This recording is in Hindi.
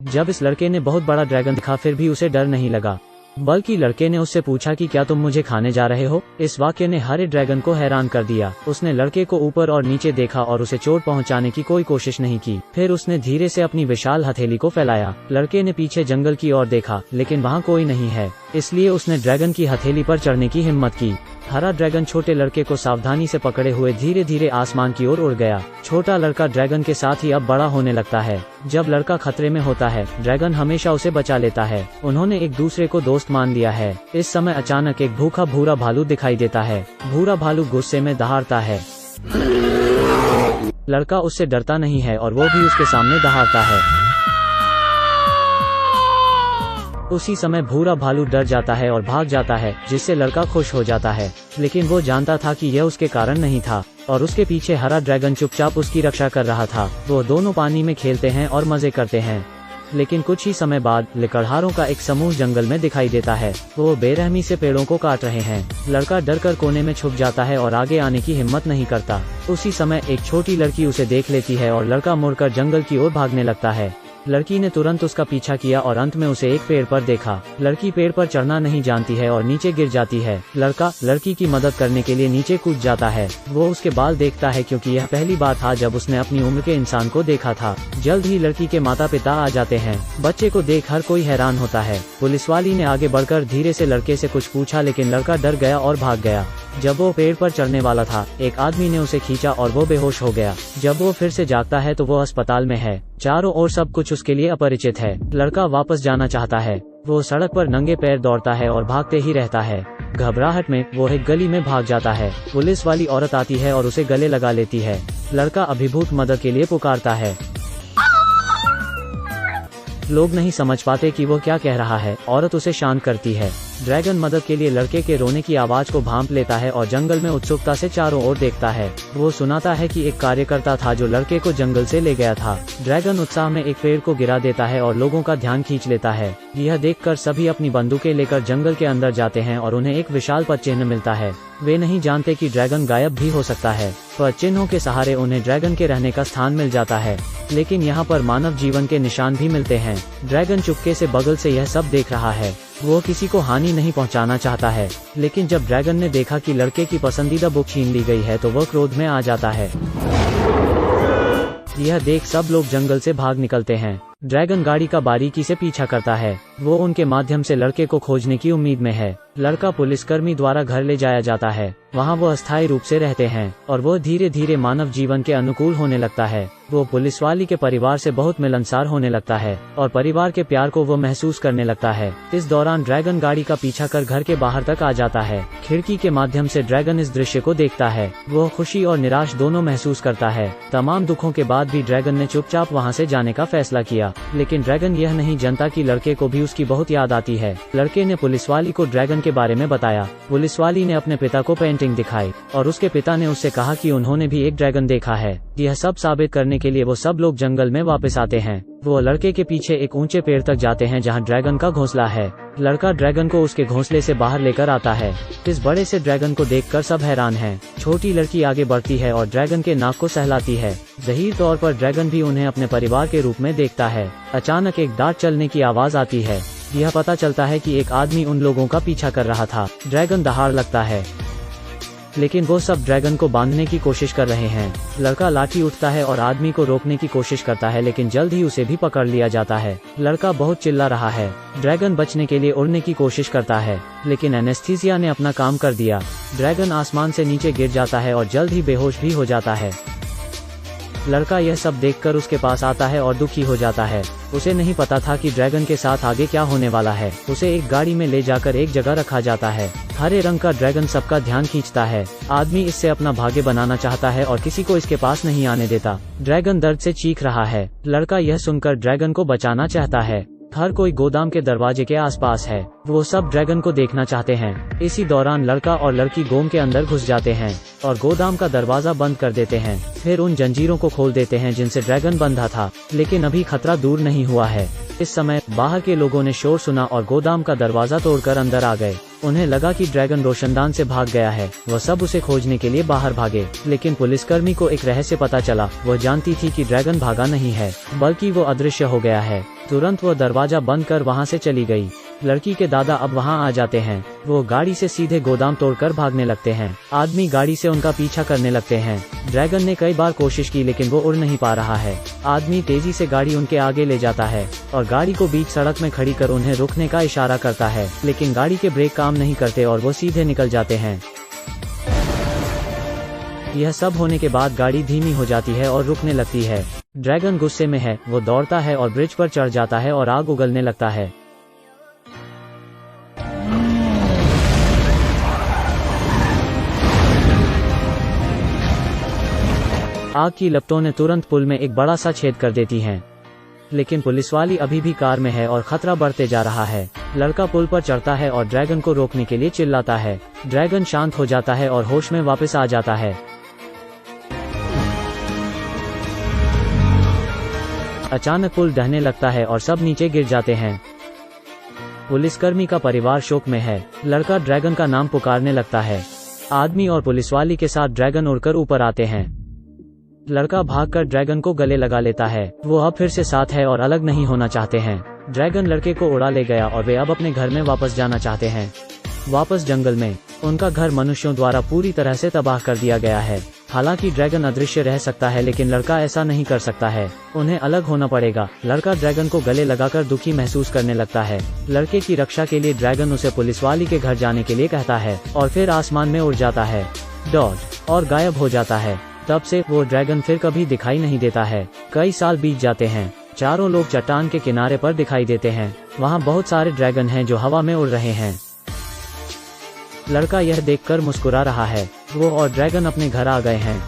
जब इस लड़के ने बहुत बड़ा ड्रैगन दिखा फिर भी उसे डर नहीं लगा, बल्कि लड़के ने उससे पूछा कि क्या तुम मुझे खाने जा रहे हो। इस वाक्य ने हरे ड्रैगन को हैरान कर दिया। उसने लड़के को ऊपर और नीचे देखा और उसे चोट पहुंचाने की कोई कोशिश नहीं की। फिर उसने धीरे से अपनी विशाल हथेली को फैलाया। लड़के ने पीछे जंगल की ओर देखा, लेकिन वहाँ कोई नहीं है, इसलिए उसने ड्रैगन की हथेली पर चढ़ने की हिम्मत की। हरा ड्रैगन छोटे लड़के को सावधानी से पकड़े हुए धीरे धीरे आसमान की ओर उड़ गया। छोटा लड़का ड्रैगन के साथ ही अब बड़ा होने लगता है। जब लड़का खतरे में होता है, ड्रैगन हमेशा उसे बचा लेता है। उन्होंने एक दूसरे को दोस्त मान लिया है। इस समय अचानक एक भूखा भूरा भालू दिखाई देता है। भूरा भालू गुस्से में दहाड़ता है। लड़का उससे डरता नहीं है और वो भी उसके सामने दहाड़ता है। उसी समय भूरा भालू डर जाता है और भाग जाता है, जिससे लड़का खुश हो जाता है। लेकिन वो जानता था कि यह उसके कारण नहीं था और उसके पीछे हरा ड्रैगन चुपचाप उसकी रक्षा कर रहा था। वो दोनों पानी में खेलते हैं और मजे करते हैं। लेकिन कुछ ही समय बाद लकड़हारों का एक समूह जंगल में दिखाई देता है। वो बेरहमी से पेड़ों को काट रहे हैं। लड़का डरकर कोने में छुप जाता है और आगे आने की हिम्मत नहीं करता। उसी समय एक छोटी लड़की उसे देख लेती है और लड़का मुड़कर जंगल की ओर भागने लगता है। लड़की ने तुरंत उसका पीछा किया और अंत में उसे एक पेड़ पर देखा। लड़की पेड़ पर चढ़ना नहीं जानती है और नीचे गिर जाती है। लड़का लड़की की मदद करने के लिए नीचे कूद जाता है। वो उसके बाल देखता है, क्योंकि यह पहली बार था जब उसने अपनी उम्र के इंसान को देखा था। जल्द ही लड़की के माता पिता आ जाते हैं। बच्चे को देख हर कोई हैरान होता है। पुलिस वाली ने आगे बढ़कर धीरे से लड़के से कुछ पूछा, लेकिन लड़का डर गया और भाग गया। जब वो पेड़ पर चढ़ने वाला था, एक आदमी ने उसे खींचा और वो बेहोश हो गया। जब वो फिर से जागता है तो वो अस्पताल में है। चारों ओर सब कुछ उसके लिए अपरिचित है। लड़का वापस जाना चाहता है। वो सड़क पर नंगे पैर दौड़ता है और भागते ही रहता है। घबराहट में वो एक गली में भाग जाता है। पुलिस वाली औरत आती है और उसे गले लगा लेती है। लड़का अभिभूत मदद के लिए पुकारता है। लोग नहीं समझ पाते कि वो क्या कह रहा है। औरत उसे शांत करती है। ड्रैगन मदद के लिए लड़के के रोने की आवाज को भांप लेता है और जंगल में उत्सुकता से चारों ओर देखता है। वो सुनाता है कि एक कार्यकर्ता था जो लड़के को जंगल से ले गया था। ड्रैगन उत्साह में एक पेड़ को गिरा देता है और लोगों का ध्यान खींच लेता है। यह देखकर सभी अपनी बंदूकें लेकर जंगल के अंदर जाते हैं और उन्हें एक विशाल पदचिन्ह मिलता है। वे नहीं जानते कि ड्रैगन गायब भी हो सकता है। पदचिन्हों के सहारे उन्हें ड्रैगन के रहने का स्थान मिल जाता है, लेकिन यहाँ पर मानव जीवन के निशान भी मिलते हैं। ड्रैगन चुपके से बगल से यह सब देख रहा है। वो किसी को हानि नहीं पहुंचाना चाहता है, लेकिन जब ड्रैगन ने देखा कि लड़के की पसंदीदा बुक छीन ली गई है तो वह क्रोध में आ जाता है। यह देख सब लोग जंगल से भाग निकलते हैं। ड्रैगन गाड़ी का बारीकी से पीछा करता है। वो उनके माध्यम से लड़के को खोजने की उम्मीद में है। लड़का पुलिसकर्मी द्वारा घर ले जाया जाता है। वहाँ वो अस्थायी रूप से रहते हैं और वो धीरे धीरे मानव जीवन के अनुकूल होने लगता है। वो पुलिस वाली के परिवार से बहुत मिलनसार होने लगता है और परिवार के प्यार को वो महसूस करने लगता है। इस दौरान ड्रैगन गाड़ी का पीछा कर घर के बाहर तक आ जाता है। खिड़की के माध्यम से ड्रैगन इस दृश्य को देखता है। वो खुशी और निराश दोनों महसूस करता है। तमाम दुखों के बाद भी ड्रैगन ने चुपचाप वहाँ से जाने का फैसला किया, लेकिन ड्रैगन यह नहीं जानता कि लड़के को भी उसकी बहुत याद आती है। लड़के ने पुलिसवाली को ड्रैगन के बारे में बताया। पुलिसवाली ने अपने पिता को पेंटिंग दिखाई और उसके पिता ने उससे कहा कि उन्होंने भी एक ड्रैगन देखा है। यह सब साबित करने के लिए वो सब लोग जंगल में वापस आते हैं। वो लड़के के पीछे एक ऊंचे पेड़ तक जाते हैं जहां ड्रैगन का घोंसला है। लड़का ड्रैगन को उसके घोंसले से बाहर लेकर आता है। इस बड़े से ड्रैगन को देखकर सब हैरान हैं। छोटी लड़की आगे बढ़ती है और ड्रैगन के नाक को सहलाती है। ज़हीर तौर पर ड्रैगन भी उन्हें अपने परिवार के रूप में देखता है। अचानक एक दांत चलने की आवाज आती है। यह पता चलता है कि एक आदमी उन लोगों का पीछा कर रहा था। ड्रैगन दहाड़ लगता है, लेकिन वो सब ड्रैगन को बांधने की कोशिश कर रहे हैं। लड़का लाठी उठता है और आदमी को रोकने की कोशिश करता है, लेकिन जल्द ही उसे भी पकड़ लिया जाता है। लड़का बहुत चिल्ला रहा है। ड्रैगन बचने के लिए उड़ने की कोशिश करता है, लेकिन एनेस्थीसिया ने अपना काम कर दिया। ड्रैगन आसमान से नीचे गिर जाता है और जल्द ही बेहोश भी हो जाता है। लड़का यह सब देखकर उसके पास आता है और दुखी हो जाता है। उसे नहीं पता था कि ड्रैगन के साथ आगे क्या होने वाला है। उसे एक गाड़ी में ले जाकर एक जगह रखा जाता है। हरे रंग का ड्रैगन सबका ध्यान खींचता है। आदमी इससे अपना भाग्य बनाना चाहता है और किसी को इसके पास नहीं आने देता। ड्रैगन दर्द से चीख रहा है। लड़का यह सुनकर ड्रैगन को बचाना चाहता है। हर कोई गोदाम के दरवाजे के आसपास है। वो सब ड्रैगन को देखना चाहते हैं। इसी दौरान लड़का और लड़की गोम के अंदर घुस जाते हैं और गोदाम का दरवाजा बंद कर देते हैं। फिर उन जंजीरों को खोल देते हैं जिनसे ड्रैगन बंधा था, लेकिन अभी खतरा दूर नहीं हुआ है। इस समय बाहर के लोगों ने शोर सुना और गोदाम का दरवाजा तोड़कर अंदर आ गए। उन्हें लगा कि ड्रैगन रोशनदान से भाग गया है। वह सब उसे खोजने के लिए बाहर भागे, लेकिन पुलिसकर्मी को एक रहस्य पता चला। वह जानती थी कि ड्रैगन भागा नहीं है, बल्कि वो अदृश्य हो गया है। तुरंत वो दरवाजा बंद कर वहाँ से चली गई। लड़की के दादा अब वहाँ आ जाते हैं। वो गाड़ी से सीधे गोदाम तोड़कर भागने लगते हैं। आदमी गाड़ी से उनका पीछा करने लगते हैं। ड्रैगन ने कई बार कोशिश की लेकिन वो उड़ नहीं पा रहा है। आदमी तेजी से गाड़ी उनके आगे ले जाता है और गाड़ी को बीच सड़क में खड़ी कर उन्हें रुकने का इशारा करता है, लेकिन गाड़ी के ब्रेक काम नहीं करते और वो सीधे निकल जाते हैं। यह सब होने के बाद गाड़ी धीमी हो जाती है और रुकने लगती है। ड्रैगन गुस्से में है। वो दौड़ता है और ब्रिज पर चढ़ जाता है और आग उगलने लगता है। आग की लपटों ने तुरंत पुल में एक बड़ा सा छेद कर देती हैं। लेकिन पुलिस वाली अभी भी कार में है और खतरा बढ़ते जा रहा है। लड़का पुल पर चढ़ता है और ड्रैगन को रोकने के लिए चिल्लाता है। ड्रैगन शांत हो जाता है और होश में वापस आ जाता है। अचानक पुल ढहने लगता है और सब नीचे गिर जाते हैं। पुलिसकर्मी का परिवार शोक में है। लड़का ड्रैगन का नाम पुकारने लगता है। आदमी और पुलिसवाली के साथ ड्रैगन उड़कर ऊपर आते हैं। लड़का भागकर ड्रैगन को गले लगा लेता है। वो अब फिर से साथ है और अलग नहीं होना चाहते हैं। ड्रैगन लड़के को उड़ा ले गया और वे अब अपने घर में वापस जाना चाहते हैं। वापस जंगल में उनका घर मनुष्यों द्वारा पूरी तरह से तबाह कर दिया गया है। हालांकि ड्रैगन अदृश्य रह सकता है लेकिन लड़का ऐसा नहीं कर सकता है। उन्हें अलग होना पड़ेगा। लड़का ड्रैगन को गले लगाकर दुखी महसूस करने लगता है। लड़के की रक्षा के लिए ड्रैगन उसे पुलिसवाली के घर जाने के लिए कहता है और फिर आसमान में उड़ जाता है डॉट और गायब हो जाता है। तब से वो ड्रैगन फिर कभी दिखाई नहीं देता है। कई साल बीत जाते हैं। चारों लोग चट्टान के किनारे पर दिखाई देते हैं। वहाँ बहुत सारे ड्रैगन हैं जो हवा में उड़ रहे हैं। लड़का यह देखकर मुस्कुरा रहा है। वो और ड्रैगन अपने घर आ गए हैं।